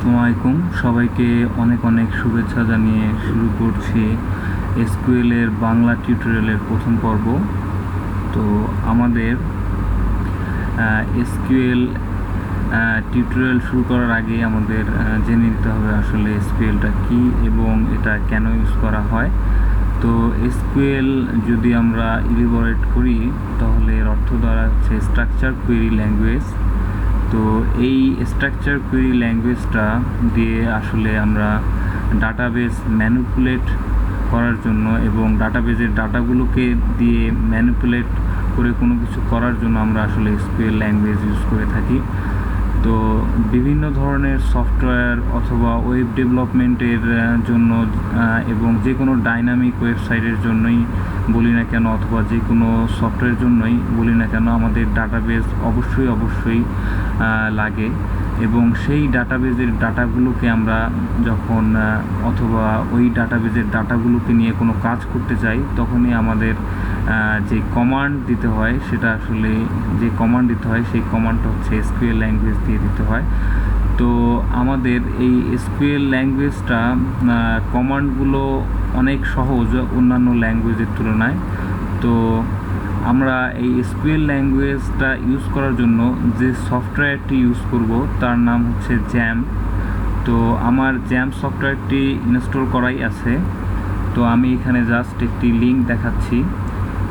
আসসালামু আলাইকুম, সবাইকে অনেক অনেক শুভেচ্ছা জানিয়ে শুরু করছি এসকিউএলের বাংলা টিউটোরিয়ালের প্রথম পর্ব। তো আমাদের এসকিউএল টিউটোরিয়াল শুরু করার আগে আমাদের জেনে নিতে হবে আসলে এসকিউএলটা কী এবং এটা কেন ইউজ করা হয়। তো এসকিউএল যদি আমরা ইলিবরেট করি তাহলে এর অর্থ দ্বারা হচ্ছে স্ট্রাকচার কুয়েরি ল্যাঙ্গুয়েজ। তো এই স্ট্রাকচার কুয়েরি ল্যাঙ্গুয়েজটা দিয়ে আসলে আমরা ডাটাবেস ম্যানিপুলেট করার জন্য এবং ডাটাবেজের ডাটাগুলোকে দিয়ে ম্যানিপুলেট করে কোনো কিছু করার জন্য আমরা আসলে এসকিউএল ল্যাঙ্গুয়েজ ইউজ করে থাকি। তো বিভিন্ন ধরনের সফটওয়্যার অথবা ওয়েব ডেভেলপমেন্টের জন্য এবং যে কোনো ডাইনামিক ওয়েবসাইটের জন্যই বলি না কেন অথবা যে কোনো সফটওয়্যারের জন্যই বলি না কেন আমাদের ডাটাবেস অবশ্যই লাগে এবং সেই ডাটাবেজের ডাটাগুলোকে আমরা যখন অথবা ওই ডাটাবেজের ডাটাগুলোকে নিয়ে কোনো কাজ করতে চাই তখনই আমাদের যে কমান্ড দিতে হয় সেটা আসলে যে কমান্ড দিতে হয় সেই কমান্ডটা হচ্ছে এসকিউএল ল্যাঙ্গুয়েজ দিয়ে দিতে হয়। তো আমাদের এই এসকিউএল ল্যাঙ্গুয়েজটা কমান্ডগুলো অনেক সহজ অন্যান্য ল্যাঙ্গুয়েজের তুলনায়। তো আমরা এই এসকিউএল ল্যাঙ্গুয়েজটা ইউজ করার জন্য যে সফটওয়্যারটি ইউজ করব তার নাম হচ্ছে জ্যাম্প। তো আমার জ্যাম্প সফটওয়্যারটি ইনস্টল করাই আছে। তো আমি এখানে জাস্ট একটি লিঙ্ক দেখাচ্ছি।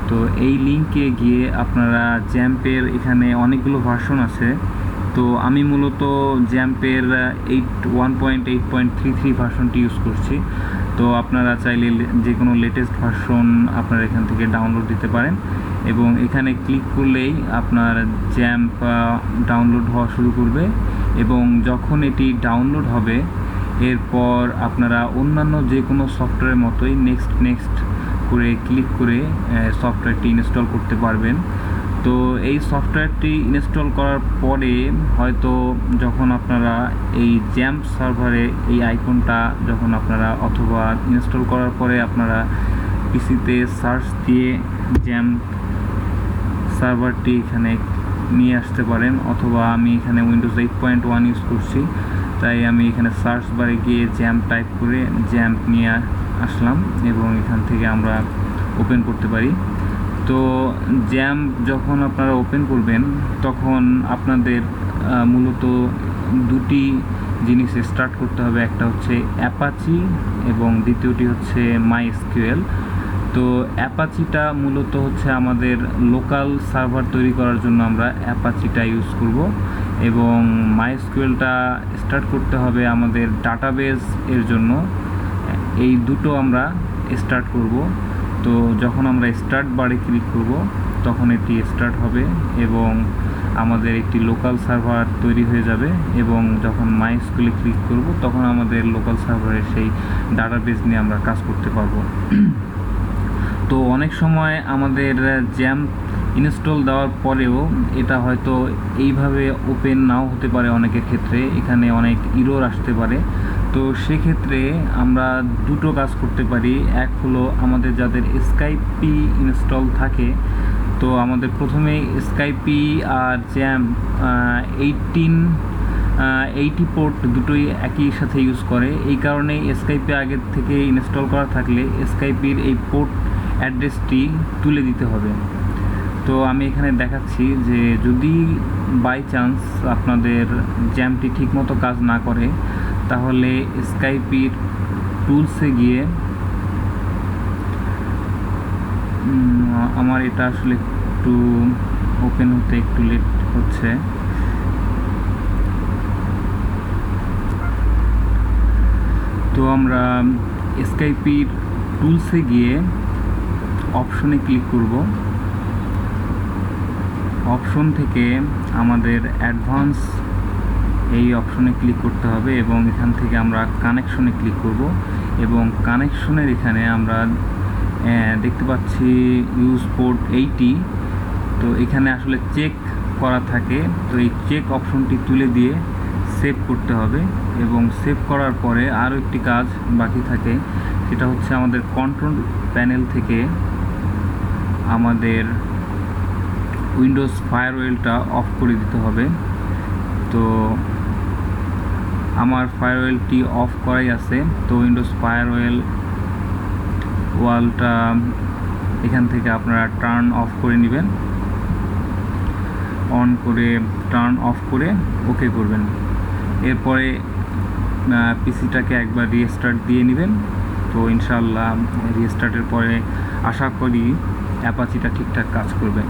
তো এই লিঙ্কে গিয়ে আপনারা জ্যাম্পের এখানে অনেকগুলো ভার্সন আছে। তো আমি মূলত জ্যাম্পের 1.8.33 ভার্সনটি ইউজ করছি। তো আপনারা চাইলে যে কোনো লেটেস্ট ভার্সন আপনারা এখান থেকে ডাউনলোড দিতে পারেন এবং এখানে ক্লিক করলেই আপনার জ্যাম্প ডাউনলোড হওয়া শুরু করবে এবং যখন এটি ডাউনলোড হবে এরপর আপনারা অন্যান্য যে কোনো সফটওয়্যারের মতোই নেক্সট করে ক্লিক করে সফটওয়্যারটি ইনস্টল করতে পারবেন। তো এই সফটওয়্যারটি ইনস্টল করার পরে হয়তো যখন আপনারা এই জ্যাম্প সার্ভারে এই আইকনটা যখন আপনারা অথবা ইনস্টল করার পরে আপনারা পিসিতে সার্চ দিয়ে জ্যাম্প সার্ভারটি এখানে নিয়ে আসতে পারেন অথবা আমি এখানে উইন্ডোজ 8.1 ইউজ করছি তাই আমি এখানে সার্চ বারে গিয়ে জ্যাম্প টাইপ করে জ্যাম্প নিয়ে আসলাম এবং এখান থেকে আমরা ওপেন করতে পারি। তো জ্যাম্প যখন আপনারা ওপেন করবেন তখন আপনাদের মূলত দুটি জিনিস স্টার্ট করতে হবে, একটা হচ্ছে অ্যাপাচি এবং দ্বিতীয়টি হচ্ছে মাইএসকিউএল। তো অ্যাপাচিটা মূলত হচ্ছে আমাদের লোকাল সার্ভার তৈরি করার জন্য আমরা অ্যাপাচিটা ইউজ করব এবং মাইএসকিউএলটা স্টার্ট করতে হবে আমাদের ডাটাবেস এর জন্য। এই দুটো আমরা স্টার্ট করব। তো যখন আমরা স্টার্ট বারে ক্লিক করব তখন এটি স্টার্ট হবে এবং আমাদের একটি লোকাল সার্ভার তৈরি হয়ে যাবে এবং যখন মাইএসকিউএলে ক্লিক করব তখন আমাদের লোকাল সার্ভারের সেই ডাটাবেস নিয়ে আমরা কাজ করতে পারবো। তো অনেক সময় আমাদের জ্যাম্প ইনস্টল দেওয়ার পরেও এটা হয়তো এইভাবে ওপেন নাও হতে পারে, অনেকের ক্ষেত্রে এখানে অনেক ইরর আসতে পারে। তো সেক্ষেত্রে আমরা দুটো কাজ করতে পারি। এক হলো আমাদের যাদের স্কাইপি ইনস্টল থাকে তো আমাদের প্রথমেই স্কাইপি আর জ্যাম্প 80 পোর্ট দুটোই একই সাথে ইউজ করে। এই কারণেই স্কাইপি আগের থেকে ইনস্টল করা থাকলে স্কাইপির এই পোর্ট অ্যাড্রেসটি তুলে দিতে হবে। তো আমি এখানে দেখাচ্ছি যে যদি বাই চান্স আপনাদের জ্যাম্পটি ঠিকমতো কাজ না করে তাহলে স্কাইপির টুলসে গিয়ে আমার এটা আসলে একটু ওপেন হতে একটু লেট হচ্ছে। তো আমরা স্কাইপির টুলসে গিয়ে অপশনে ক্লিক করব। অপশন থেকে আমাদের অ্যাডভান্স এই অপশনে ক্লিক করতে হবে এবং এখান থেকে আমরা কানেকশনে ক্লিক করব এবং কানেকশনের এখানে আমরা দেখতে পাচ্ছি ইউজ পোর্ট 80। তো এখানে আসলে চেক করা থাকে, তো এই চেক অপশনটি তুলে দিয়ে সেভ করতে হবে এবং সেভ করার পরে আরও একটি কাজ বাকি থাকে, সেটা হচ্ছে আমাদের কন্ট্রোল প্যানেল থেকে আমাদের উইন্ডোজ ফায়ারওয়েলটা অফ করে দিতে হবে। তো আমার ফায়ারওয়েলটি অফ করাই আছে। তো উইন্ডোজ ফায়ারওয়েল ওয়ালটা এখান থেকে আপনারা টার্ন অফ করে নেবেন, অন করে টার্ন অফ করে ওকে করবেন। এরপরে পিসিটাকে একবার রিস্টার্ট দিয়ে নেবেন। তো ইনশাআল্লাহ রিস্টার্টের পরে আশা করি অ্যাপাচিটা ঠিকঠাক কাজ করবে।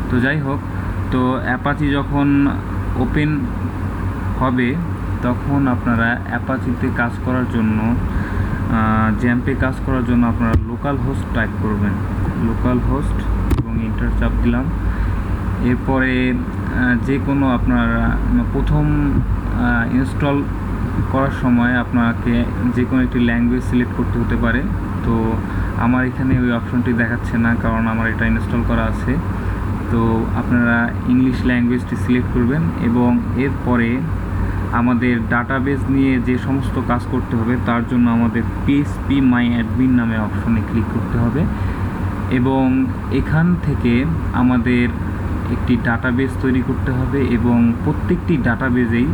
তো যাই হোক, তো অ্যাপাচি যখন ওপেন হবে তখন আপনারা অ্যাপাচিতে কাজ করার জন্য, জ্যাম্পে কাজ করার জন্য আপনারা লোকাল হোস্ট টাইপ করবেন, লোকাল হোস্ট এবং এন্টার চাপ দিলাম। এরপরে যে কোনো আপনার প্রথম ইনস্টল করার সময় আপনাকে যে কোনো একটি ল্যাঙ্গুয়েজ সিলেক্ট করতে হতে পারে। তো আমার এখানে ওই অপশনটি দেখাচ্ছে না, কারণ আমার এটা ইনস্টল করা আছে। তো আপনারা ইংলিশ ল্যাঙ্গুয়েজটি সিলেক্ট করবেন এবং এরপরে আমাদের ডাটাবেস নিয়ে যে সমস্ত কাজ করতে হবে তার জন্য আমাদের পিএইচপি মাই অ্যাডমিন নামে অপশনে ক্লিক করতে হবে এবং এখান থেকে আমাদের একটি ডাটাবেস তৈরি করতে হবে এবং প্রত্যেকটি ডাটাবেজেই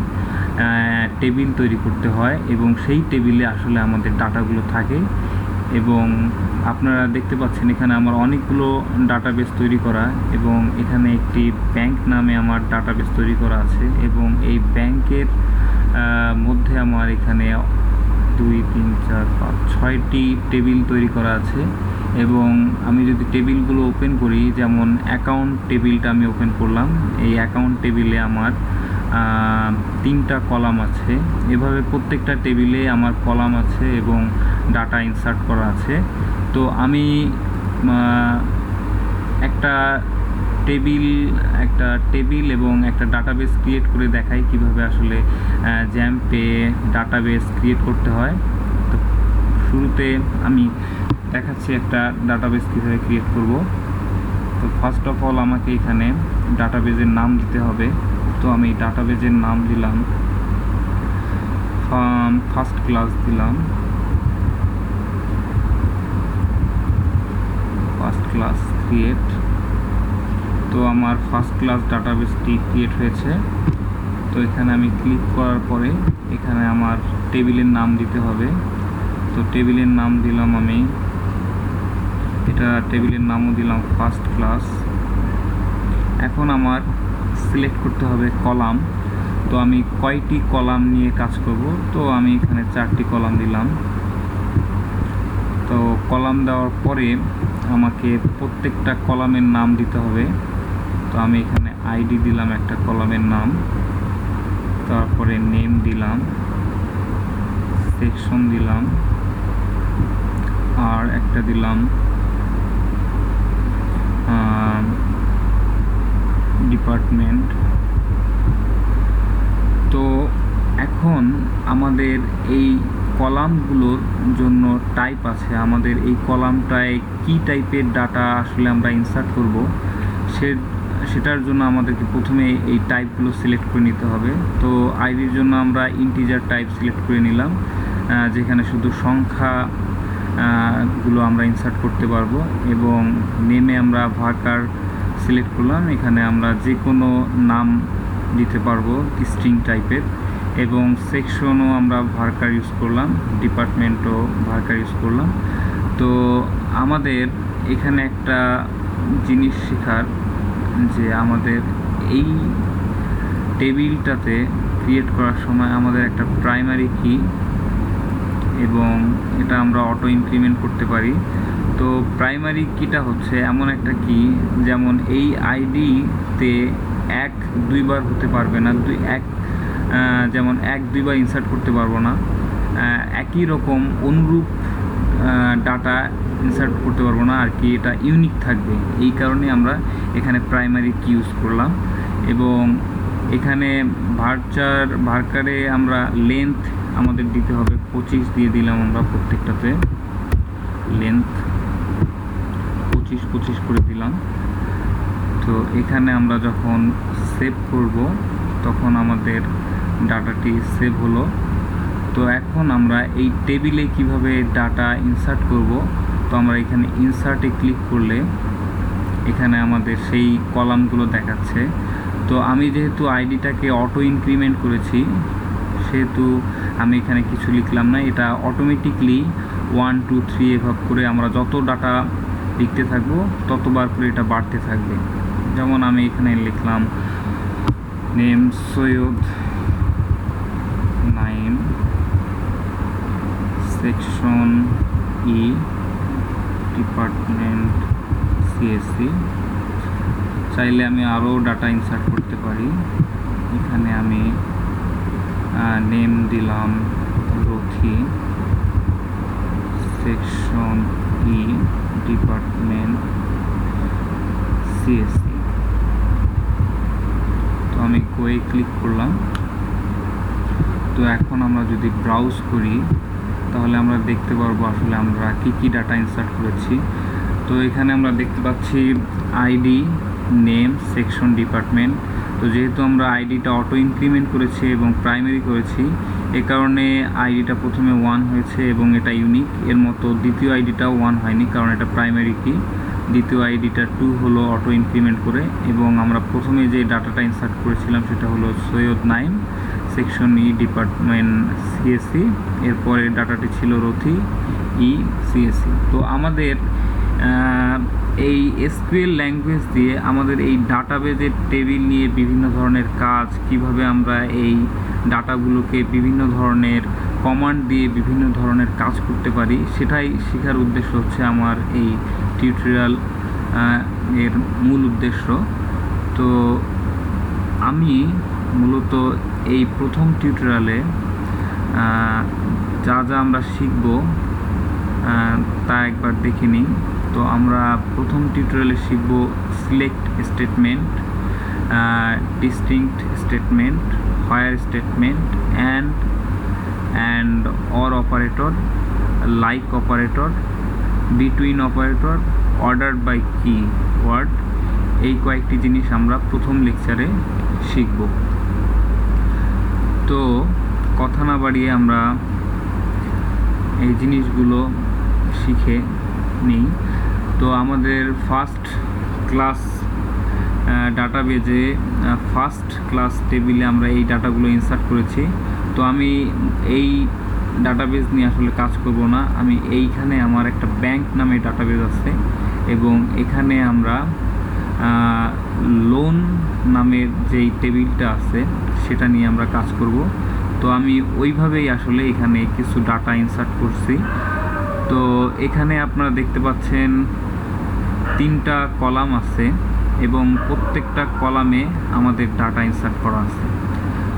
টেবিল তৈরি করতে হয় এবং সেই টেবিলে আসলে আমাদের ডাটাগুলো থাকে। এবং আপনারা দেখতে পাচ্ছেন এখানে আমার অনেকগুলো ডাটাবেস তৈরি করা এবং এখানে একটি ব্যাংক নামে আমার ডাটাবেস তৈরি করা আছে এবং এই ব্যাংকের মধ্যে আমার এখানে 2 3 4 5 6টি টেবিল তৈরি করা আছে। এবং আমি যদি টেবিলগুলো ওপেন করি, যেমন অ্যাকাউন্ট টেবিলটা আমি ওপেন করলাম, এই অ্যাকাউন্ট টেবিলে আমার 3টা কলাম আছে। এভাবে প্রত্যেকটা টেবিলে আমার কলাম আছে এবং ডাটা ইনসার্ট করা আছে। তো আমি একটা টেবিল এবং একটা ডাটাবেস ক্রিয়েট করে দেখাই কিভাবে আসলে জ্যাম্পে ডাটাবেস ক্রিয়েট করতে হয়। তো শুরুতে আমি দেখাচ্ছি একটা ডাটাবেস কীভাবে ক্রিয়েট করব। তো ফার্স্ট অফ অল আমাকে এখানে ডাটাবেজের নাম দিতে হবে। তো আমি ডাটাবেজের নাম দিলাম ফার্স্ট ক্লাস দিলাম, ফার্স্ট ক্লাস ক্রিয়েট। তো আমার ফার্স্ট ক্লাস ডাটাবেসটি ক্রিয়েট হয়েছে। তো এখানে আমি ক্লিক করার পরে এখানে আমার টেবিলের নাম দিতে হবে। তো টেবিলের নাম দিলাম আমি, এটা টেবিলের নামও দিলাম ফার্স্ট ক্লাস। এখন আমার সিলেক্ট করতে হবে কলাম। তো আমি কয়টি কলাম নিয়ে কাজ করব, তো আমি এখানে 4টি কলাম দিলাম। তো কলাম দেওয়ার পরে আমাকে প্রত্যেকটা কলামের নাম দিতে হবে। তো আমি এখানে আইডি দিলাম একটা কলামের নাম, তারপরে নেম দিলাম, সেকশন দিলাম, আর একটা দিলাম ডিপার্টমেন্ট। তো এখন আমাদের এই কলামগুলোর জন্য টাইপ আছে, আমাদের এই কলামটায় কি টাইপের ডাটা আসলে আমরা ইনসার্ট করব সেটার জন্য আমাদেরকে প্রথমে এই টাইপগুলো সিলেক্ট করে নিতে হবে। তো আইডির জন্য আমরা ইন্টিজার টাইপ সিলেক্ট করে নিলাম, যেখানে শুধু সংখ্যা গুলো আমরা ইনসার্ট করতে পারবো। এবং নেমে আমরা ভার্কার সিলেক্ট করলাম, এখানে আমরা যে কোনো নাম দিতে পারবো স্ট্রিং টাইপের। এবং সেকশনও আমরা ভার্কার ইউজ করলাম, ডিপার্টমেন্টও ভার্কার ইউজ করলাম। তো আমাদের এখানে একটা জিনিস শেখার, যে আমাদের এই টেবিলটাতে ক্রিয়েট করার সময় আমাদের একটা প্রাইমারি কি এবং এটা আমরা অটো ইনক্রিমেন্ট করতে পারি। তো প্রাইমারি কিটা হচ্ছে এমন একটা কি, যেমন এই আইডিতে 1-2 বার হতে পারবে না, যেমন 1-2 বার ইনসার্ট করতে পারবো না, একই রকম অনুরূপ ডাটা ইনসার্ট করতে পারবো না আর কি, এটা ইউনিক থাকবে। এই কারণে আমরা এখানে প্রাইমারি কি ইউজ করলাম। এবং এখানে ভার্কারে আমরা লেন্থ আমাদের দিতে হবে 25 দিয়ে দিলাম আমরা প্রত্যেকটাতে, লেন্থ 25 করে দিলাম। তো এখানে আমরা যখন সেভ করব তখন আমাদের ডাটাটি সেভ হলো। তো এখন আমরা এই টেবিলে কিভাবে ডাটা ইনসার্ট করব, তো আমরা এখানে ইনসার্টে ক্লিক করলে এখানে আমাদের সেই কলামগুলো দেখাচ্ছে। তো আমি যেহেতু আইডিটাকে অটো ইনক্রিমেন্ট করেছি সেহেতু আমি এখানে কিছু লিখলাম না। এটা অটোমেটিকলি 1 2 3 এভাবে করে আমরা যত ডাটা লিখতে থাকবো ততবার করে এটা বাড়তে থাকবে। যেমন আমি এখানে লিখলাম নেম সৈয়দ নাইম, সেকশন ই, ডিপার্টমেন্ট সিএসসি। চাইলে আমি আরও ডাটা ইনসার্ট করতে পারি। এখানে আমি নেম দিলাম রথি, সেকশন ই, ডিপার্টমেন্ট সিএসসি। তো আমি গোয়ে ক্লিক করলাম। তো এখন আমরা যদি ব্রাউজ করি তাহলে আমরা দেখতে পারবো আসলে আমরা কি ডাটা ইনসার্ট করেছি। তো এখানে আমরা দেখতে পাচ্ছি আইডি, নেম, সেকশন, ডিপার্টমেন্ট। তো যেহেতু আমরা আইডিটা অটো ইনক্রিমেন্ট করেছি এবং প্রাইমারি করেছি, এ কারণে আইডিটা প্রথমে 1 হয়েছে এবং এটা ইউনিক। এর মতো দ্বিতীয় আইডিটাও 1 হয়নি, কারণ এটা প্রাইমারি কি। দ্বিতীয় আইডিটা 2 হলো অটো ইনক্রিমেন্ট করে, এবং আমরা প্রথমে যে ডাটাটা ইনসার্ট করেছিলাম সেটা হলো সৈয়দ নাইম, সেকশন ই, ডিপার্টমেন্ট সিএসসি। এরপরে ডাটাটি ছিল রথি ই সিএসসি। তো আমাদের এই এসকিউএল ল্যাঙ্গুয়েজ দিয়ে আমাদের এই ডাটাবেজের টেবিল নিয়ে বিভিন্ন ধরনের কাজ, কিভাবে আমরা এই ডাটাগুলোকে বিভিন্ন ধরনের কমান্ড দিয়ে বিভিন্ন ধরনের কাজ করতে পারি, সেটাই শেখার উদ্দেশ্য হচ্ছে আমার এই টিউটোরিয়াল এর মূল উদ্দেশ্য। তো আমি মূলত এই প্রথম টিউটোরিয়ালে যা যা আমরা শিখব তা একবার দেখে নিই। তো আমরা প্রথম টিউটোরিয়ালে শিখব select statement, distinct statement, where statement, and or operator, like operator, between operator, order by keyword. এই কয়েকটি জিনিস আমরা প্রথম লেকচারে শিখব। তো কথা না বাড়িয়ে আমরা এই জিনিসগুলো শিখে নিই। তো আমাদের ফার্স্ট ক্লাস ডাটাবেজে ফার্স্ট ক্লাস টেবিলে আমরা এই ডাটাগুলো ইনসার্ট করেছি। তো আমি এই ডাটাবেজ নিয়ে আসলে কাজ করব না। আমি এইখানে আমার একটা ব্যাংক নামে ডাটাবেজ আছে, এবং এখানে আমরা লোন নামের যেই টেবিলটা আছে সেটা নিয়ে আমরা কাজ করব। তো আমি ওইভাবেই আসলে এখানে কিছু ডাটা ইনসার্ট করছি। তো এখানে আপনারা দেখতে পাচ্ছেন 3টা কলাম আছে, এবং প্রত্যেকটা কলামে আমাদের ডাটা ইনসার্ট করা আছে।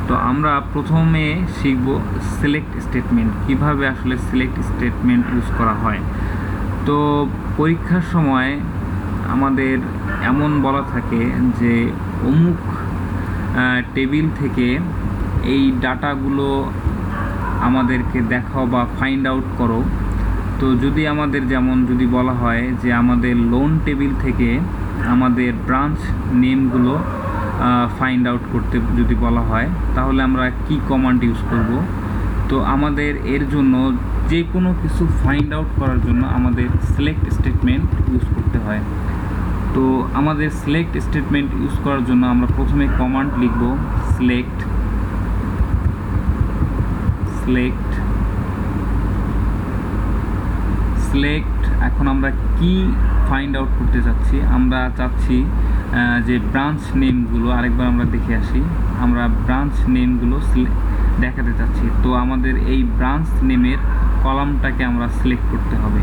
তো আমরা প্রথমে শিখব সিলেক্ট স্টেটমেন্ট, কিভাবে আসলে সিলেক্ট স্টেটমেন্ট ইউজ করা হয়। তো পরীক্ষার সময় আমাদের এমন বলা থাকে যে অমুক টেবিল থেকে এই ডাটাগুলো আমাদেরকে দেখাও বা ফাইন্ড আউট করো। তো যদি আমাদের যেমন যদি বলা হয় যে আমাদের লোন টেবিল থেকে আমাদের ব্রাঞ্চ নেমগুলো ফাইন্ড আউট করতে যদি বলা হয়, তাহলে আমরা কি কমান্ড ইউজ করব। তো আমাদের এর জন্য যে কোনো কিছু ফাইন্ড আউট করার জন্য আমাদের সিলেক্ট স্টেটমেন্ট ইউজ করতে হয়। তো আমাদের সিলেক্ট স্টেটমেন্ট ইউজ করার জন্য আমরা প্রথমে কমান্ড লিখব সিলেক্ট। এখন আমরা কি ফাইন্ড আউট করতে চাচ্ছি? আমরা চাচ্ছি যে ব্রাঞ্চ নেমগুলো, আরেকবার আমরা দেখে আসি, আমরা ব্রাঞ্চ নেমগুলো দেখাতে চাচ্ছি। তো আমাদের এই ব্রাঞ্চ নেমের কলামটাকে আমরা সিলেক্ট করতে হবে।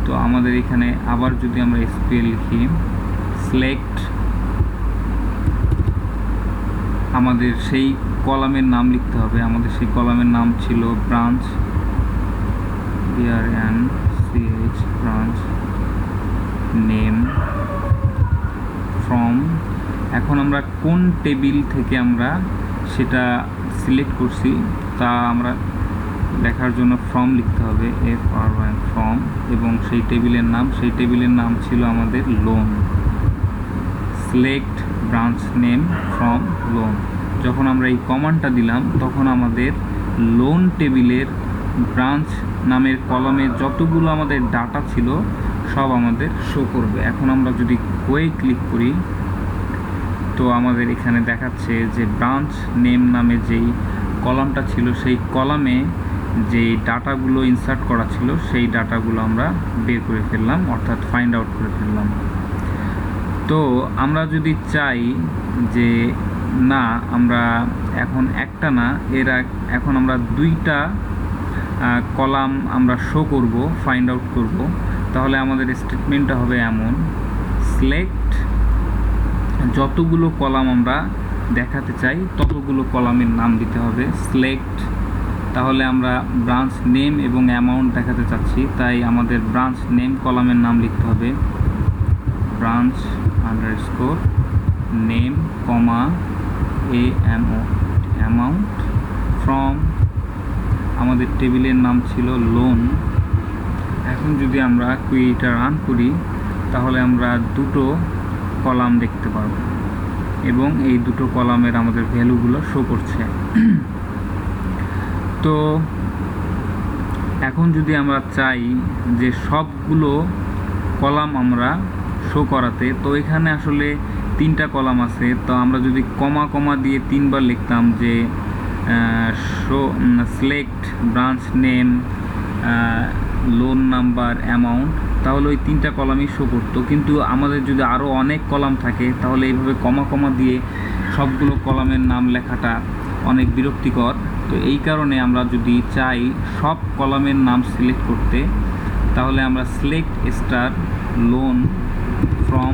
তো আমাদের এখানে আবার যদি আমরা এসকিউএল লিখি সিলেক্ট, আমাদের সেই কলামের নাম লিখতে হবে। আমাদের সেই কলামের নাম ছিল branch, BRANCH, branch name from. এখন আমরা কোন টেবিল থেকে আমরা সেটা সিলেক্ট করছি তা আমরা দেখার জন্য ফ্রম লিখতে হবে, FROM ফ্রম, এবং সেই টেবিলের নাম ছিল আমাদের loan. Select branch name from loan. যখন আমরা এই কমান্ডটা দিলাম তখন আমাদের লোন টেবিলের ব্রাঞ্চ নামের কলামে যতগুলো আমাদের ডাটা ছিল সব আমাদের শো করবে। এখন আমরা যদি কোয়ে ক্লিক করি তো আমাদের এখানে দেখাচ্ছে যে ব্রাঞ্চ নেম নামে যেই কলামটা ছিল সেই কলামে যে ডাটাগুলো ইনসার্ট করা ছিল সেই ডাটাগুলো আমরা বের করে ফেললাম, অর্থাৎ ফাইন্ড আউট করে ফেললাম। তো আমরা যদি চাই যে না আমরা এখন একটা না এখন আমরা দুইটা কলাম আমরা শো করব, ফাইন্ড আউট করব, তাহলে আমাদের স্টেটমেন্টটা হবে এমন: সিলেক্ট, যতগুলো কলাম আমরা দেখাতে চাই ততগুলো কলামের নাম দিতে হবে সিলেক্ট। তাহলে আমরা ব্রাঞ্চ নেম এবং অ্যামাউন্ট দেখাতে চাচ্ছি, তাই আমাদের ব্রাঞ্চ নেম কলামের নাম লিখতে হবে branch underscore name comma amount from, আমাদের টেবিলের নাম ছিল লোন। এখন যদি আমরা কুইরিটা রান করি তাহলে আমরা দুটো কলাম দেখতে পারব এবং এই দুটো কলামের আমাদের ভ্যালুগুলো শো করছে। তো এখন যদি আমরা চাই যে সবগুলো কলাম আমরা শো করাতে, তো এখানে আসলে তিনটা কলাম আছে, তো আমরা যদি কমা কমা দিয়ে তিনবার লিখতাম যে show select branch name loan number amount, তাহলে ওই তিনটা কলামই শো করতো। কিন্তু আমাদের যদি আরও অনেক কলাম থাকে তাহলে এইভাবে কমা কমা দিয়ে সবগুলো কলামের নাম লেখাটা অনেক বিরক্তিকর। তো এই কারণে আমরা যদি চাই সব কলামের নাম সিলেক্ট করতে, তাহলে আমরা select star loan from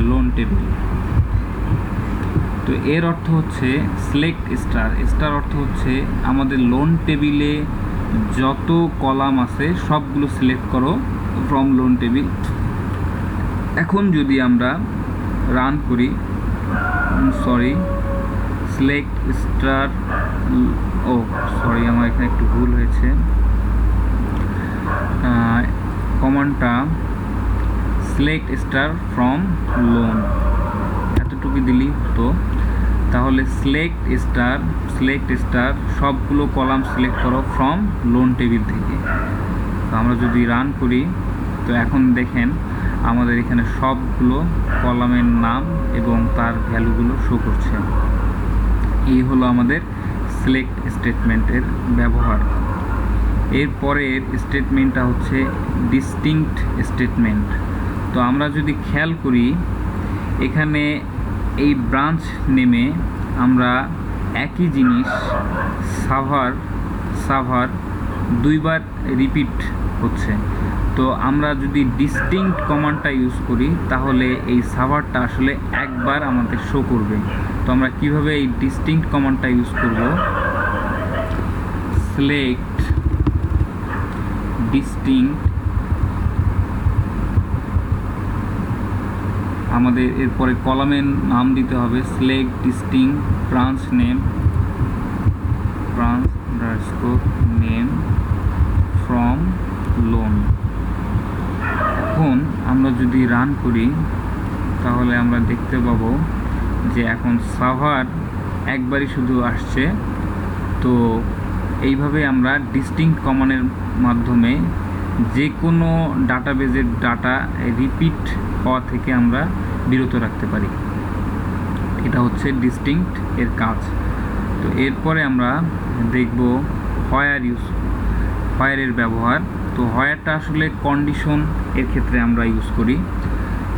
loan table. তো এর অর্থ হচ্ছে সিলেক্ট স্টার অর্থ হচ্ছে আমাদের লোন টেবিলে যত কলাম আছে সবগুলো সিলেক্ট করো ফ্রম লোন টেবিল। এখন যদি আমরা রান করি, সিলেক্ট স্টার, আমার এখানে একটু ভুল হয়েছে, কমান্ডটা সিলেক্ট স্টার ফ্রম লোন এতটুকু দিলেই হতো। তাহলে সিলেক্ট স্টার সবগুলো কলাম সিলেক্ট করো ফ্রম লোন টেবিল থেকে। তো আমরা যদি রান করি তো এখন দেখেন আমাদের এখানে সবগুলো কলামের নাম এবং তার ভ্যালুগুলো শো করছে। এই হলো আমাদের সিলেক্ট স্টেটমেন্টের ব্যবহার। এরপরের স্টেটমেন্টটা হচ্ছে ডিস্টিংক্ট স্টেটমেন্ট। তো আমরা যদি খেয়াল করি এখানে এই ব্রাঞ্চ নেমে আমরা একই জিনিস সাভার দুইবার রিপিট হচ্ছে। তো আমরা যদি ডিস্টিংক্ট কমান্ডটা ইউজ করি তাহলে এই সাভারটা আসলে একবার আমাদের শো করবে। তো আমরা কিভাবে এই ডিস্টিংক্ট কমান্ডটা ইউজ করব, সিলেক্ট ডিস্টিংক্ট, আমাদের এরপরে কলামের নাম দিতে হবে select distinct branch name from loan. এখন আমরা যদি রান করি তাহলে আমরা দেখতে পাবো যে এখন সাভার একবারই শুধু আসছে। তো এইভাবে আমরা ডিস্টিংক্ট কমান্ডের মাধ্যমে যে কোনো ডাটাবেজের ডাটা রিপিট হওয়া থেকে আমরা বিরত রাখতে পারি। এটা হচ্ছে ডিস্টিংক্ট এর কাজ। তো এরপরে আমরা দেখব হোয়ারের ব্যবহার। তো হোয়ারটা আসলে কন্ডিশন এর ক্ষেত্রে আমরা ইউজ করি।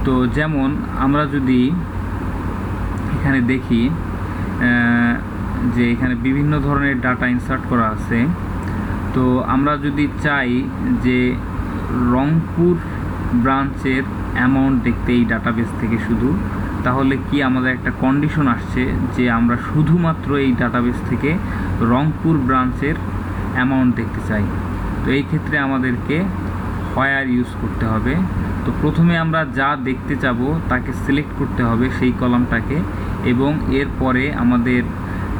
তো যেমন আমরা যদি এখানে দেখি যে এখানে বিভিন্ন ধরনের ডাটা ইনসার্ট করা আছে। তো আমরা যদি চাই যে রংপুর ব্রাঞ্চের অ্যামাউন্ট দেখতে এই ডাটাবেস থেকে শুধু, তাহলে কি আমাদের একটা কন্ডিশন আসছে যে আমরা শুধুমাত্র এই ডাটাবেস থেকে রংপুর ব্রাঞ্চের অ্যামাউন্ট দেখতে চাই। তো এই ক্ষেত্রে আমাদেরকে হোয়ার ইউজ করতে হবে। তো প্রথমে আমরা যা দেখতে চাবো তাকে সিলেক্ট করতে হবে সেই কলামটাকে, এবং এরপরে আমাদের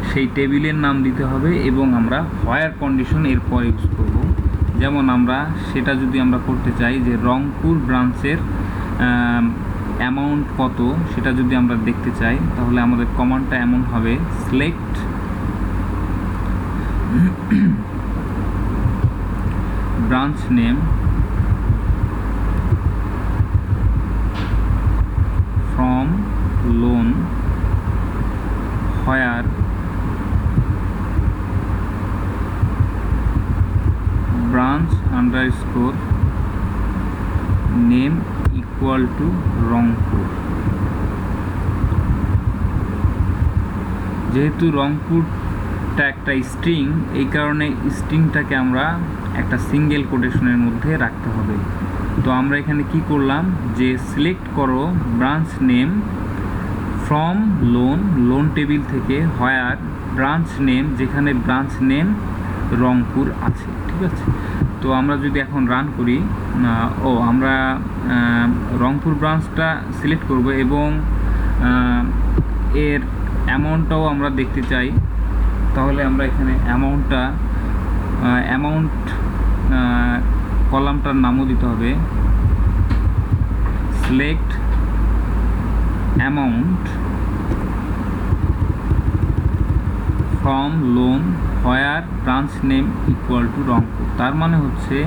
সেই টেবিলের নাম দিতে হবে এবং আমরা হোয়ার কন্ডিশন এরপর ইউজ করব। যেমন আমরা সেটা যদি আমরা করতে চাই যে রংপুর ব্রাঞ্চের অ্যামাউন্ট কত সেটা যদি আমরা দেখতে চাই তাহলে আমাদের কমান্ডটা এমন হবে select branch name from loan where branch underscore name equal to Rangpur. যেহেতু রংপুরটা একটা স্ট্রিং, এই কারণে স্ট্রিংটাকে আমরা একটা সিঙ্গেল কোটেশনের মধ্যে রাখতে হবে। তো আমরা এখানে কি করলাম, যে সিলেক্ট করো branch name from loan table থেকে হোয়ার ব্রাঞ্চ নেম, যেখানে ব্রাঞ্চ নেম রংপুর আছে। ঠিক আছে, তো আমরা যদি এখন রান করি, আমরা রংপুর ব্রাঞ্চটা সিলেক্ট করব এবং এর অ্যামাউন্টটাও আমরা দেখতে চাই। তাহলে আমরা এখানে অ্যামাউন্ট কলামটার নামও দিতে হবে select amount from loan where branch name equal to Rangpur. তার মানে হচ্ছে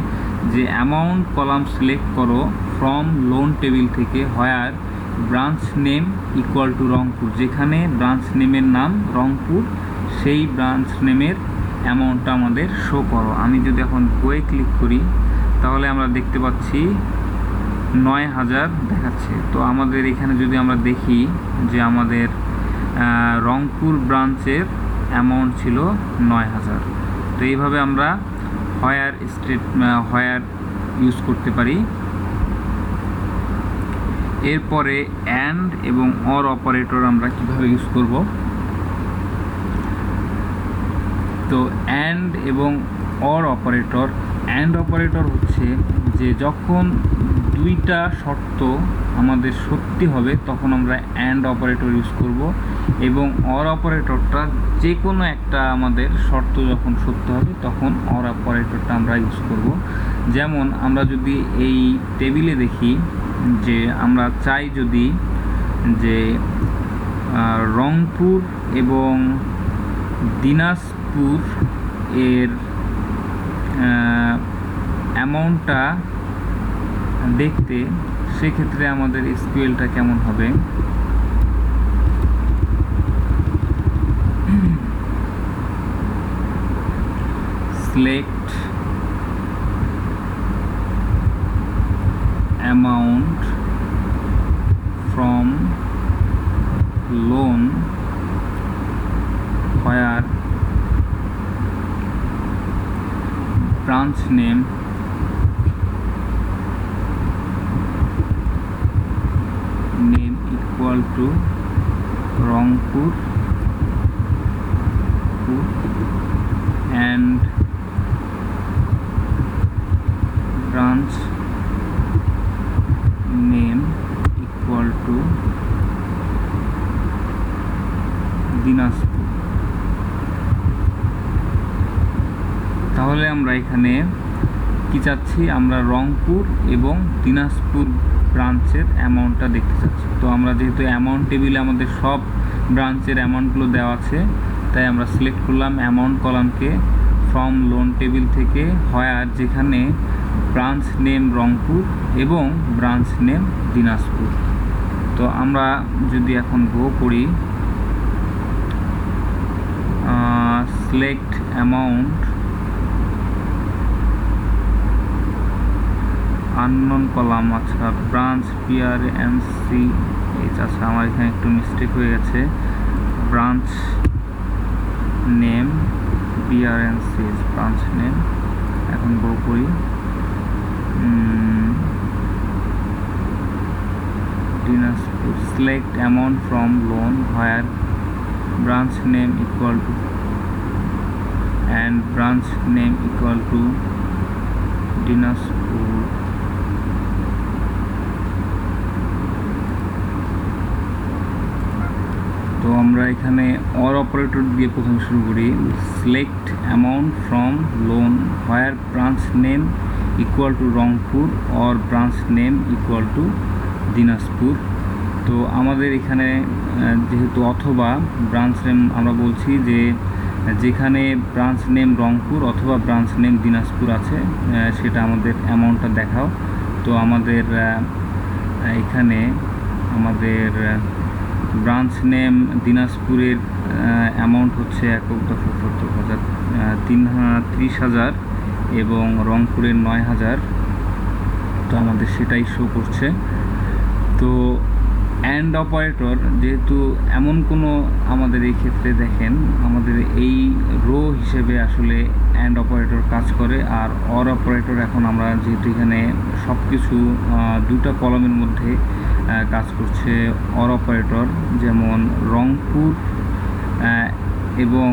যে অ্যামাউন্ট কলাম সিলেক্ট করো ফ্রম লোন টেবিল থেকে where branch name equal to Rangpur, যেখানে ব্রাঞ্চ নেমের নাম রংপুর, সেই ব্রাঞ্চ নেমের অ্যামাউন্টটা আমাদের শো করো। আমি যদি এখন বইয়ে ক্লিক করি তাহলে আমরা দেখতে পাচ্ছি 9000 দেখাচ্ছে। তো আমাদের এখানে যদি আমরা দেখি যে আমাদের রংপুর ব্রাঞ্চের অ্যামাউন্ট ছিল 9000। তো এইভাবে আমরা হোয়ার ইউজ করতে পারি। এরপরে অ্যান্ড এবং অর অপারেটর আমরা কিভাবে ইউজ করব। তো অ্যান্ড এবং অর অপারেটর, অ্যান্ড অপারেটর হচ্ছে যে যখন দুইটা শর্ত আমাদের সত্যি হবে তখন আমরা অ্যান্ড অপারেটর ইউজ করব, এবং অর অপারেটরটা যে কোনো একটা আমাদের শর্ত যখন সত্য হবে তখন অর অপারেটরটা আমরা ইউজ করব। যেমন আমরা যদি এই টেবিলে দেখি যে আমরা চাই যদি যে রংপুর এবং দিনাজপুর এর অ্যামাউন্টটা দেখতে, সেক্ষেত্রে আমাদের এসকিউএলটা কেমন হবে। Select amount from loan where branch name equal to Rangpur and branch name equal to Dinajpur. তাহলে আমরা এখানে কি চাচ্ছি, আমরা রংপুর এবং দিনাজপুর ব্রাঞ্চের অ্যামাউন্টটা দেখতে চাচ্ছি। তো আমরা যেহেতু অ্যামাউন্ট টেবিলে আমাদের সব ব্রাঞ্চের অ্যামাউন্টগুলো দেওয়া আছে, তাই আমরা সিলেক্ট করলাম অ্যামাউন্ট কলামকে ফ্রম লোন টেবিল থেকে হোয়ার, যেখানে ব্রাঞ্চ নেম রংপুর এবং ব্রাঞ্চ নেম দিনাজপুর। তো আমরা যদি এখন গো করি, সিলেক্ট অ্যামাউন্ট আননোন কলাম, আচ্ছা ব্রাঞ্চ PRNC, আচ্ছা আমার এখানে একটু মিস্টেক হয়ে গেছে, branch name PRNC branch name. এখন গো করি, Dinajpur, select amount from loan where branch name equal two and branch name equal to Dinajpur. তো আমরা এখানে অর অপারেটর দিয়ে প্রথমে শুরু করি, select amount from loan where branch name equal to Rangpur or branch name equal two Dinajpur. তো আমাদের এখানে যেহেতু অথবা ব্রাঞ্চ নেম আমরা বলছি যে যেখানে ব্রাঞ্চ নেম রংপুর অথবা ব্রাঞ্চ নেম দিনাজপুর আছে সেটা আমাদের অ্যামাউন্টটা দেখাও। তো আমাদের এখানে আমাদের ব্রাঞ্চ নেম দিনাজপুরের অ্যামাউন্ট হচ্ছে একক দশক 70,000, 30,000 এবং রংপুরের 9,000। তো আমাদের সেটাই শো করছে। তো অ্যান্ড অপারেটর যেহেতু এমন কোনো আমাদের এই ক্ষেত্রে দেখেন আমাদের এই রো হিসেবে আসলে অ্যান্ড অপারেটর কাজ করে, আর অর অপারেটর এখন আমরা যেহেতু এখানে সব কিছু দুটা কলমের মধ্যে কাজ করছে অর অপারেটর, যেমন রংপুর এবং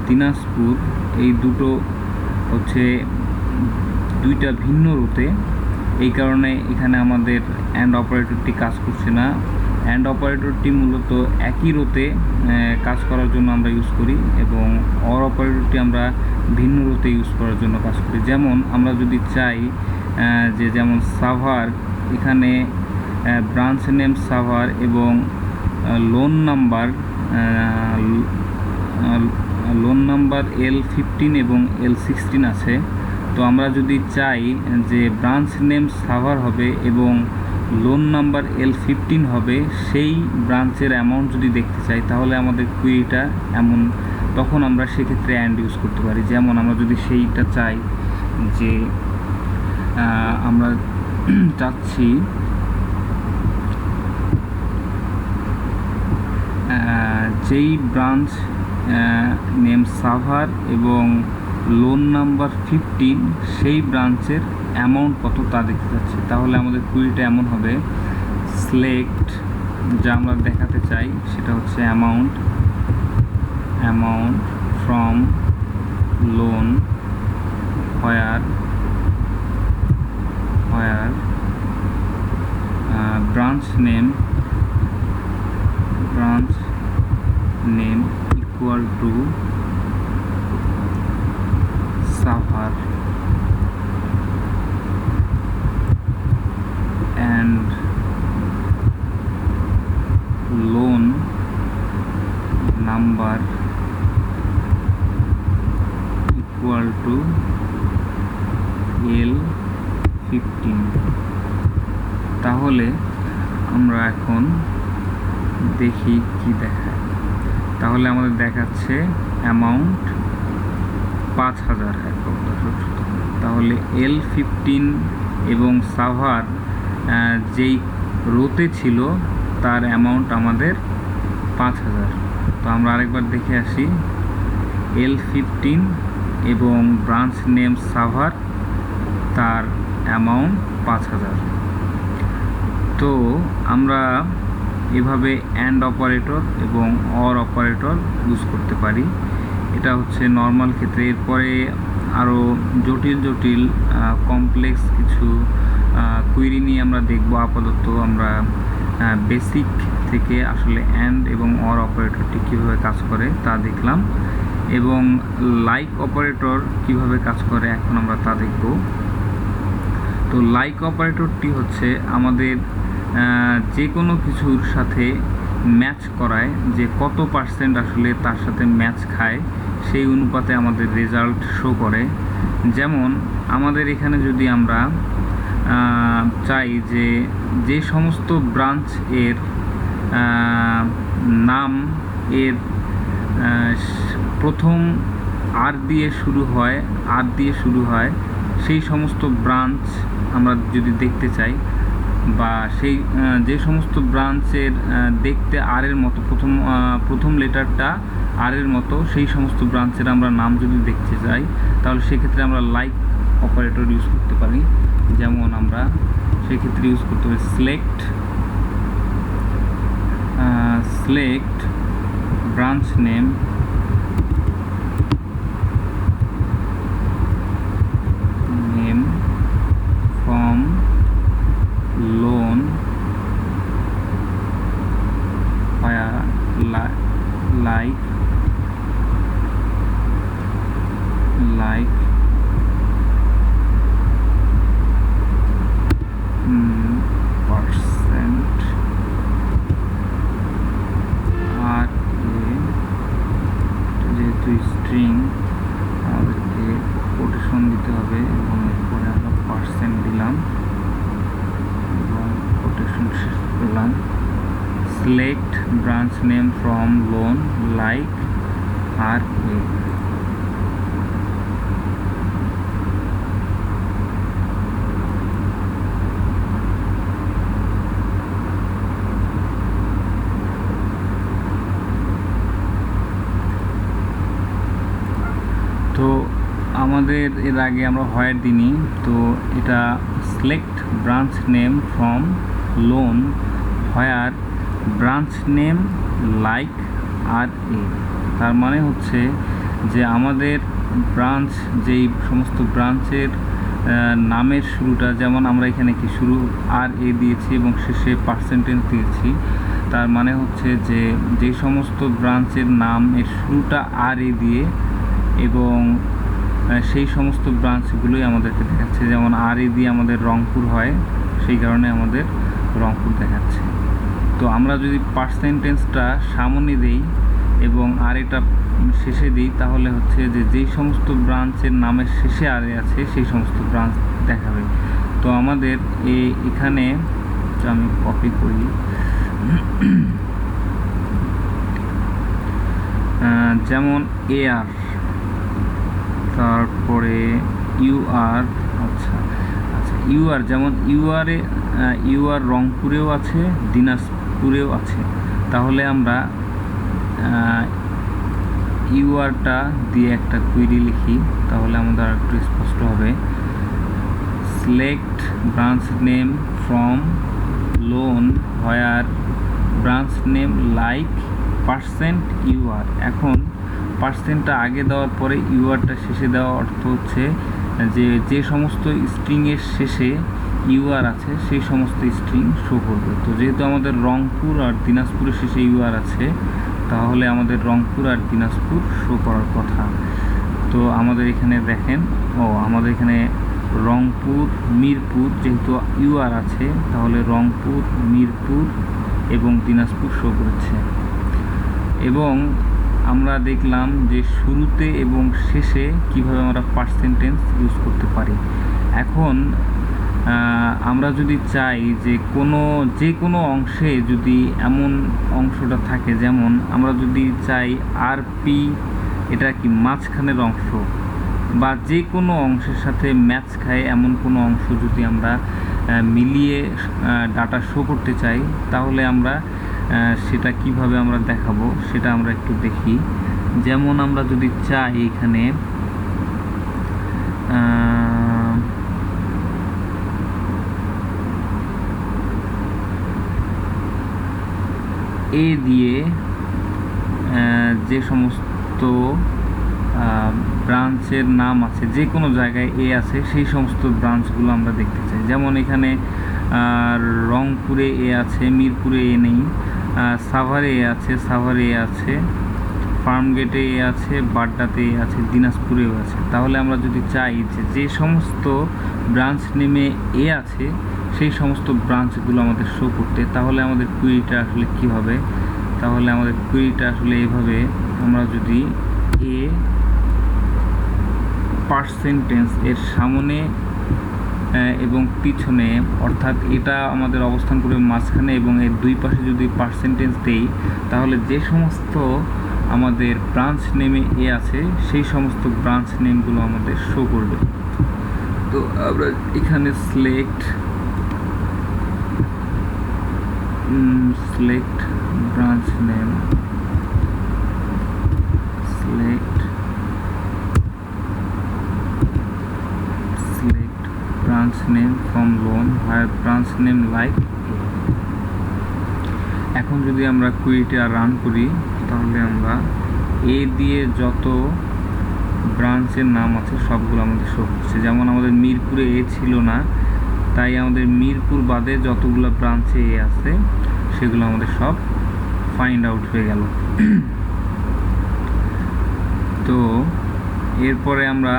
দিনাজপুর এই দুটো হচ্ছে দুইটা ভিন্ন রুতে, এই কারণে এখানে আমাদের অ্যান্ড অপারেটরটি কাজ করছে না। অ্যান্ড অপারেটরটি মূলত একই রোতে কাজ করার জন্য আমরা ইউজ করি এবং অর অপারেটরটি আমরা ভিন্ন রোতে ইউজ করার জন্য কাজ করি। যেমন আমরা যদি চাই যে যেমন সাভার, এখানে ব্রাঞ্চ নেম সাভার এবং লোন নাম্বার L15 এবং L16 আছে। তো আমরা যদি চাই যে ব্রাঞ্চ নেম সাভার হবে এবং লোন নাম্বার L15 হবে, সেই ব্রাঞ্চের অ্যামাউন্ট যদি দেখতে চাই তাহলে আমাদের কুইরিটা এমন, তখন আমরা সেক্ষেত্রে অ্যান্ড ইউজ করতে পারি। যেমন আমরা যদি সেইটা চাই যে আমরা চাচ্ছি যেই ব্রাঞ্চ নেম সাভার এবং লোন নাম্বার 15 সেই ব্রাঞ্চের অ্যামাউন্ট কত তা দেখতে যাচ্ছে, তাহলে আমাদের কুইরিটা এমন হবে সিলেক্ট, যা আমরা দেখাতে চাই সেটা হচ্ছে amount from loan where branch name equal to Savar and loan number equal to L15। তাহলে আমরা এখন দেখি কি দেখায়। তাহলে আমাদের দেখাচ্ছে অ্যামাউন্ট 5,000 একক দশক। তাহলে L15 এবং সাভার যেই রোতে ছিল তার অ্যামাউন্ট আমাদের 5,000। তো আমরা আরেকবার দেখে আসি, L15 এবং ব্রাঞ্চ নেম সাভার, তার অ্যামাউন্ট 5,000। তো আমরা এভাবে অ্যান্ড অপারেটর এবং অর অপারেটর ইউজ করতে পারি। এটা হচ্ছে নর্মাল ক্ষেত্রে। এরপরে আরও জটিল কমপ্লেক্স কিছু কুইরি নিয়ে আমরা দেখব। আপাতত আমরা বেসিক থেকে আসলে অ্যান্ড এবং অর অপারেটরটি কীভাবে কাজ করে তা দেখলাম, এবং লাইক অপারেটর কিভাবে কাজ করে এখন আমরা তা দেখব। তো লাইক অপারেটরটি হচ্ছে আমাদের যে কোনো কিছুর সাথে ম্যাচ করায়, যে কত পার্সেন্ট আসলে তার সাথে ম্যাচ খায় সেই অনুপাতে আমাদের রেজাল্ট শো করে। যেমন আমাদের এখানে যদি আমরা চাই যে সমস্ত ব্রাঞ্চ এর নাম এর প্রথম আর দিয়ে শুরু হয় সেই সমস্ত ব্রাঞ্চ আমরা যদি দেখতে চাই, বা সেই যে সমস্ত ব্রাঞ্চের দেখতে আর এর মতো প্রথম লেটারটা আর এর মতো সেই সমস্ত ব্রাঞ্চের আমরা নাম যদি দেখতে চাই, তাহলে সেক্ষেত্রে আমরা লাইক অপারেটর ইউজ করতে পারি। যেমন আমরা সেক্ষেত্রে ইউজ করতে পারি select branch name from loan where like percent আর যেহেতু স্ট্রিং আমাদেরকে কোটেশন দিতে হবে এবং এরপরে আমরা পার্সেন্ট দিলাম এবং কোটেশন শেষ করলাম। select branch name from loan like RA. তো আমাদের এর আগে আমরা হোয়ার দিইনি, তো এটা select branch name from loan where branch name like R A. তার মানে হচ্ছে যে আমাদের ব্রাঞ্চ যেই সমস্ত ব্রাঞ্চের নামের শুরুটা, যেমন আমরা এখানে কি শুরু আর এ দিয়েছি এবং শেষে পার্সেন্টেজ দিয়েছি, তার মানে হচ্ছে যে যে সমস্ত ব্রাঞ্চের নামের শুরুটা আর এ দিয়ে এবং সেই সমস্ত ব্রাঞ্চগুলোই আমাদেরকে দেখাচ্ছে। যেমন আর এ দিয়ে আমাদের রংপুর হয়, সেই কারণে আমাদের রংপুর দেখাচ্ছে। তো আমরা যদি পার্সেন্টেজটা সামনে দিই এবং আর এটা শেষে দিই, তাহলে হচ্ছে যে যেই সমস্ত ব্রাঞ্চের নামের শেষে আর এ আছে সেই সমস্ত ব্রাঞ্চ দেখাবে। তো আমাদের এখানে আমি কপি করি, যেমন AR, তারপরে UR, আচ্ছা UR, যেমন UR রংপুরেও আছে, দিনাজপুরেও আছে। তাহলে আমরা URটা দিয়ে একটা কুইরি লিখি, তাহলে আমাদের একটু স্পষ্ট হবে। Select branch name from loan where branch name like %UR। এখন পার্সেন্টটা আগে দেওয়ার পরে URটা শেষে দেওয়া অর্থ হচ্ছে যে যে সমস্ত স্ট্রিংয়ের শেষে UR আছে সেই সমস্ত স্ট্রিং শো করবে। তো যেহেতু আমাদের রংপুর আর দিনাজপুরের শেষে UR আছে, তাহলে আমাদের রংপুর আর দিনাজপুর শো করার কথা। তো আমাদের এখানে দেখেন, আমাদের এখানে রংপুর মিরপুর, যেহেতু UR আছে তাহলে রংপুর মিরপুর এবং দিনাজপুর শো করেছে। এবং আমরা দেখলাম যে শুরুতে এবং শেষে কিভাবে আমরা পার্সেন্টেজ ইউজ করতে পারি। এখন আমরা যদি চাই যে যে কোনো অংশে যদি এমন অংশটা থাকে, যেমন আমরা যদি চাই RP এটা কি মাঝখানের অংশ বা যে কোনো অংশের সাথে ম্যাচ খায় এমন কোনো অংশ যদি আমরা মিলিয়ে ডাটা শো করতে চাই, তাহলে আমরা সেটা কিভাবে আমরা দেখাবো সেটা আমরা একটু দেখি। যেমন আমরা যদি চাই এখানে এ দিয়ে যে সমস্ত ব্রাঞ্চের নাম আছে, যে কোনো জায়গায় এ আছে সেই সমস্ত ব্রাঞ্চগুলো আমরা দেখতে চাই। যেমন এখানে রংপুরে এ আছে, মিরপুরে এ নেই, সাভারে এ আছে, সাভারে এ আছে, ফার্মগেটে এ আছে, বাড্ডাতে এ আছে, দিনাজপুরেও আছে। তাহলে আমরা যদি চাই যে সমস্ত ব্রাঞ্চ নেমে এ আছে সেই সমস্ত ব্রাঞ্চগুলো আমাদের শো করতে, তাহলে আমাদের কুইরিটা আসলে কী হবে? তাহলে আমাদের কুইরিটা আসলে এইভাবে, আমরা যদি এ পার্সেন্টেজ এর সামনে এবং পিছনে, অর্থাৎ এটা আমাদের অবস্থান করবে মাঝখানে এবং এর দুই পাশে যদি পার্সেন্টেজ দেই, তাহলে যে সমস্ত আমাদের ব্রাঞ্চ নেমে এ আছে সেই সমস্ত ব্রাঞ্চ নেমগুলো আমাদের শো করবে। তো আমরা এখানে select branch name, select branch name from loan where branch name like A। এখন যদি আমরা কুইরিটা রান করি, তাহলে আমরা এ দিয়ে যত ব্রাঞ্চের নাম আছে সবগুলো আমাদের শো করছে। যেমন আমাদের মিরপুরে এ ছিল না, তাই আমাদের মিরপুর বাদে যতগুলো ব্রাঞ্চে এ আছে সেগুলো আমাদের সব ফাইন্ড আউট হয়ে গেল। তো এরপরে আমরা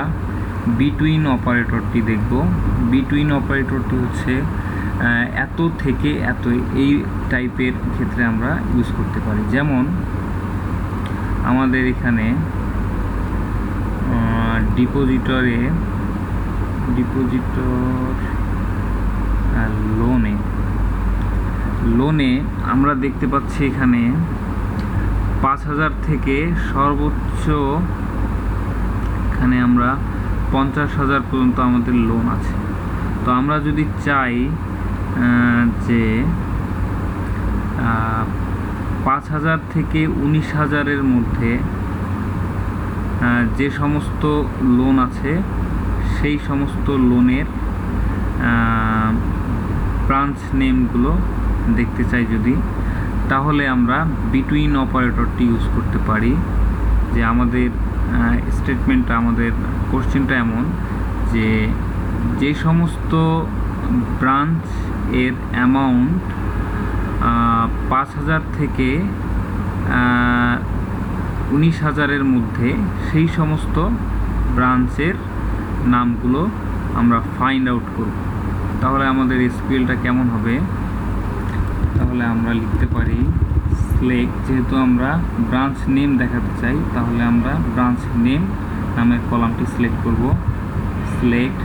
বিটুইন অপারেটরটি দেখব। বিটুইন অপারেটরটি হচ্ছে এত থেকে এত, এই টাইপের ক্ষেত্রে আমরা ইউজ করতে পারি। যেমন আমাদের এখানে ডিপোজিটর লোনে আমরা দেখতে পাচ্ছি এখানে 5,000 থেকে সর্বোচ্চ এখানে আমরা 50,000 পর্যন্ত আমাদের লোন আছে। তো আমরা যদি চাই যে 5,000 থেকে 19,000-এর মধ্যে যে সমস্ত লোন আছে সেই সমস্ত লোনের ব্রাঞ্চ নেমগুলো দেখতে চাই যদি, তাহলে আমরা বিটুইন অপারেটরটি ইউজ করতে পারি। যে আমাদের স্টেটমেন্টটা, আমাদের কোশ্চেনটা এমন যে যে সমস্ত ব্রাঞ্চ এর অ্যামাউন্ট 5,000 থেকে 19,000-এর মধ্যে, সেই সমস্ত ব্রাঞ্চের নামগুলো আমরা ফাইন্ড আউট করব। তাহলে আমাদের এসকিউএলটা কেমন হবে? তাহলে আমরা লিখতে পারি সিলেক্ট, যেহেতু আমরা ব্রাঞ্চ নেম দেখাতে চাই তাহলে আমরা ব্রাঞ্চ নেম নামের কলামটি সিলেক্ট করব। Select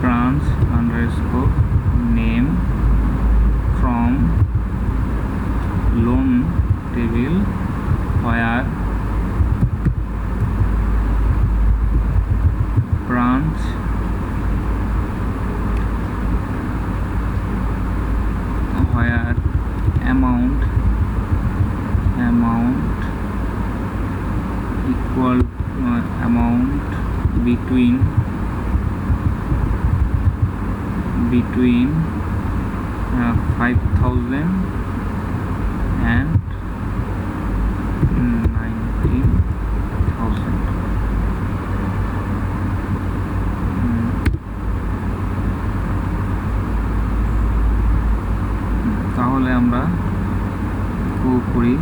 branch underscore name from loan table where branch where amount equal amount between 5,000 and 19,000। তাহলে আমরা করি,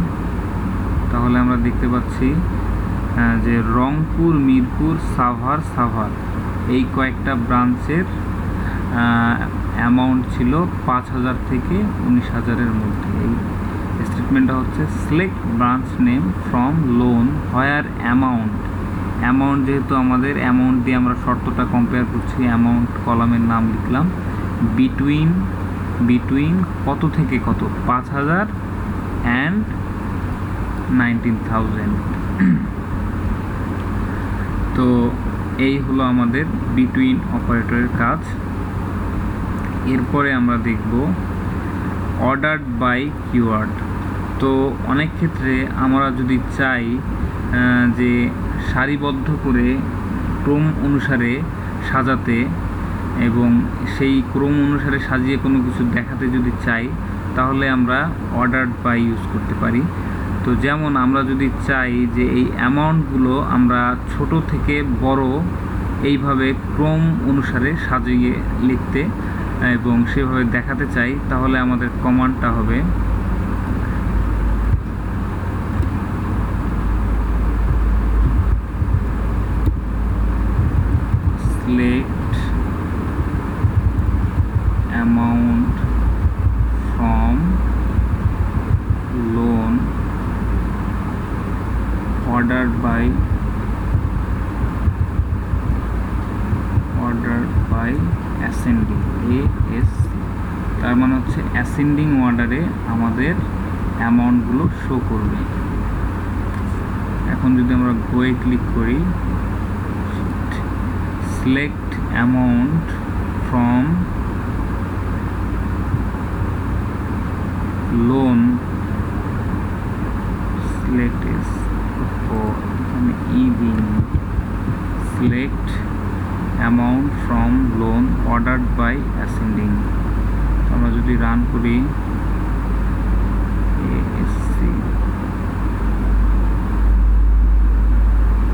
তাহলে আমরা দেখতে পাচ্ছি যে রংপুর, মিরপুর, সাভার এই কয়েকটা ব্রাঞ্চের অ্যামাউন্ট ছিল 5,000 থেকে 19,000-এর মধ্যে। এই স্টেটমেন্টটা হচ্ছে select branch name from loan where amount, যেহেতু আমাদের অ্যামাউন্ট দিয়ে আমরা শর্তটা কম্পেয়ার করছি, অ্যামাউন্ট কলামের নাম লিখলাম, বিটুইন কত থেকে কত, 5,000 অ্যান্ড 19,000। তো এই হলো আমাদের বিটুইন অপারেটরের কাজ। এরপরে আমরা দেখব অর্ডারড বাই কিওয়ার্ড। তো অনেক ক্ষেত্রে আমরা যদি চাই যে সারিবদ্ধ করে ক্রম অনুসারে সাজাতে এবং সেই ক্রম অনুসারে সাজিয়ে কোনো কিছু দেখাতে যদি চাই, তাহলে আমরা অর্ডারড বাই ইউজ করতে পারি। তো যেমন আমরা যদি চাই যে এই অ্যামাউন্টগুলো আমরা ছোট থেকে বড় এইভাবে ক্রম অনুসারে সাজিয়ে লিখতে এবং সেভাবে দেখাতে চাই, তাহলে আমাদের কমান্ডটা হবে select amount from loan ordered by ascending, ASC, তার মানে হচ্ছে অ্যাসেন্ডিং অর্ডারে আমাদের অ্যামাউন্টগুলো শো করবে। এখন যদি আমরা গোয়ে ক্লিক করি, select amount from loan, select S এখানে ই দিন, select amount from loan ordered by ascending. আমরা যদি রান করি ASC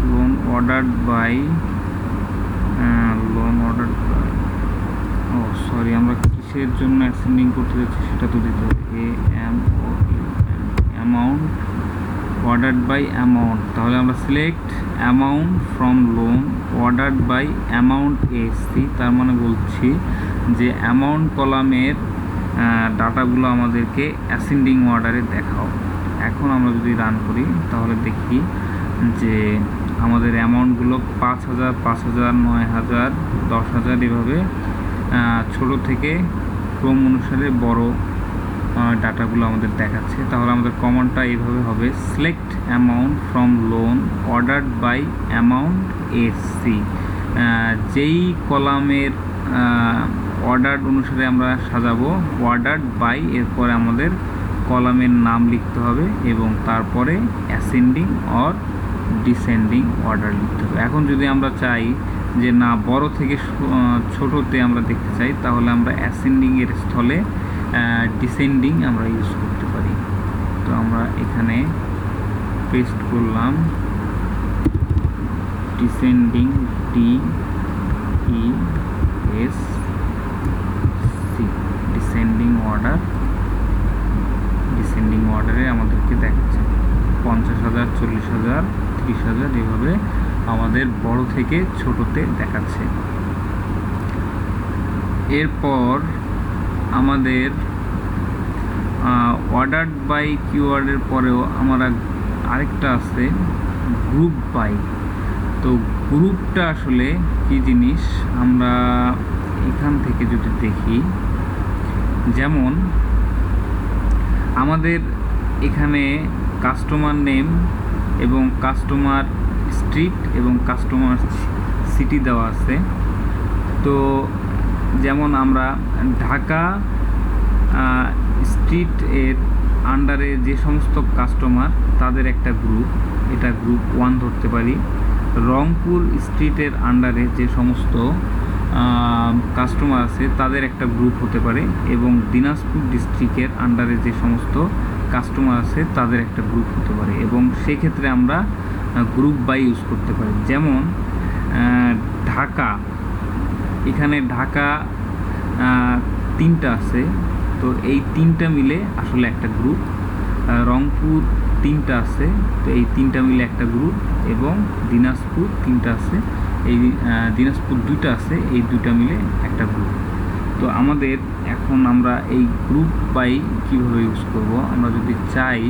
loan ordered by sorry, আমরা কিসের জন্য অ্যাসেন্ডিং করতে যাচ্ছি সেটা তো দিতে হবে। অ্যামাউন্ট অর্ডারড বাই অ্যামাউন্ট, তাহলে আমরা select amount from loan ordered by amount ASC, তার মানে বলছি যে অ্যামাউন্ট কলামের ডাটাগুলো আমাদেরকে অ্যাসেন্ডিং অর্ডারে দেখাও। এখন আমরা যদি রান করি তাহলে দেখি যে আমাদের অ্যামাউন্টগুলো 5,000, 5,000, 9,000, 10,000 এভাবে ছোট থেকে ক্রম অনুসারে বড় ডাটাগুলো আমাদের দেখাচ্ছে। তাহলে আমাদের কমান্ডটা এইভাবে হবে, select amount from loan ordered by amount AC. যেই কলামের অর্ডার অনুসারে আমরা সাজাবো অর্ডার্ড বাই, এরপরে আমাদের কলামের নাম লিখতে হবে এবং তারপরে অ্যাসেন্ডিং অর ডিসেন্ডিং অর্ডার লিখতে হবে। এখন যদি আমরা চাই যে না বড় থেকে ছোটোতে আমরা দেখতে চাই, তাহলে আমরা অ্যাসেন্ডিংয়ের স্থলে ডিসেন্ডিং আমরা ইউজ করতে পারি। তো আমরা এখানে পেস্ট করলাম descending, DESC, descending order. Descending অর্ডারে আমাদেরকে দেখাচ্ছে 50,000, 40,000, 30,000, এভাবে আমাদের বড় থেকে ছোটোতে দেখাচ্ছে। এরপর আমাদের অর্ডার্ড বাই কিওয়ার্ডের পরেও আমরা আরেকটা আছে গ্রুপ বাই। তো গ্রুপটা আসলে কি জিনিস আমরা এখান থেকে যদি দেখি, যেমন আমাদের এখানে কাস্টমার নেম এবং কাস্টমার স্ট্রিট এবং কাস্টমার সিটি দেওয়া আছে। তো যেমন আমরা ঢাকা স্ট্রিট এর আন্ডারে যে সমস্ত কাস্টমার তাদের একটা গ্রুপ, এটা গ্রুপ 1 ধরতে পারি। রংপুর স্ট্রিটের আন্ডারে যে সমস্ত কাস্টমার আছে তাদের একটা গ্রুপ হতে পারে, এবং দিনাজপুর ডিস্ট্রিক্টের আন্ডারে যে সমস্ত কাস্টমার আছে তাদের একটা গ্রুপ হতে পারে, এবং সেক্ষেত্রে আমরা গ্রুপ বাই ইউজ করতে পারি। যেমন ঢাকা, এখানে ঢাকা 3টা আছে, তো এই 3টা মিলে আসলে একটা গ্রুপ। রংপুর 3টা আছে, তো এই 3টা মিলে একটা গ্রুপ, এবং দিনাজপুর 3টা আছে, এই দিনাজপুর 2টা আছে, এই 2টা মিলে একটা গ্রুপ। তো আমাদের এখন আমরা এই গ্রুপ বাই কীভাবে ইউজ করব, আমরা যদি চাই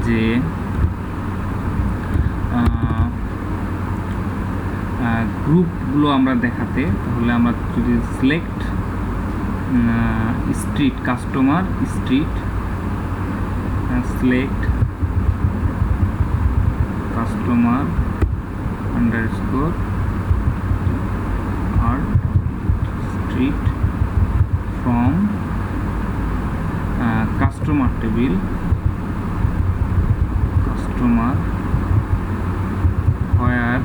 যে গ্রুপগুলো আমরা দেখাতে, তাহলে আমরা যদি select street, customer street, select customer underscore আর street from customer table, customer where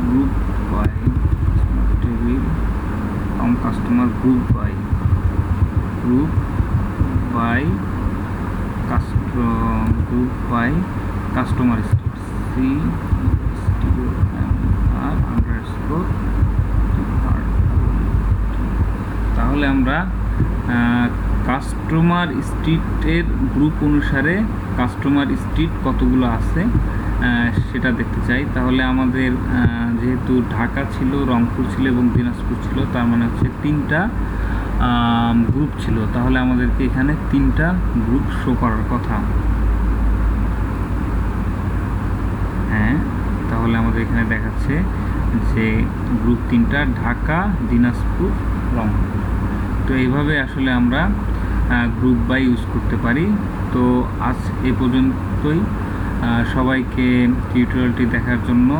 group by table from customer, group by customer state, underscore। তাহলে আমরা কাস্টমার স্ট্রিটের গ্রুপ অনুসারে কাস্টমার স্ট্রিট কতগুলো আছে সেটা দেখতে চাই। তাহলে আমাদের যেহেতু ঢাকা ছিল, রংপুর ছিল এবং দিনাজপুর ছিল, তার মানে হচ্ছে 3টা গ্রুপ ছিল। তাহলে আমাদেরকে এখানে 3টা গ্রুপ শো করার কথা। হ্যাঁ, তাহলে আমাদের এখানে দেখাচ্ছে যে গ্রুপ 3টা ঢাকা, দিনাজপুর, রংপুর। তো এইভাবে আসলে আমরা গ্রুপ বাই ইউজ করতে পারি। তো আজ এ পর্যন্তই। সবাইকে টিউটোরিয়ালটি দেখার জন্য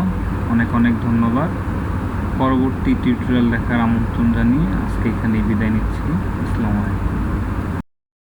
অনেক অনেক ধন্যবাদ। পরবর্তী টিউটোরিয়াল দেখার আমন্ত্রণ জানিয়ে আজকে এখানেই বিদায় নিচ্ছি।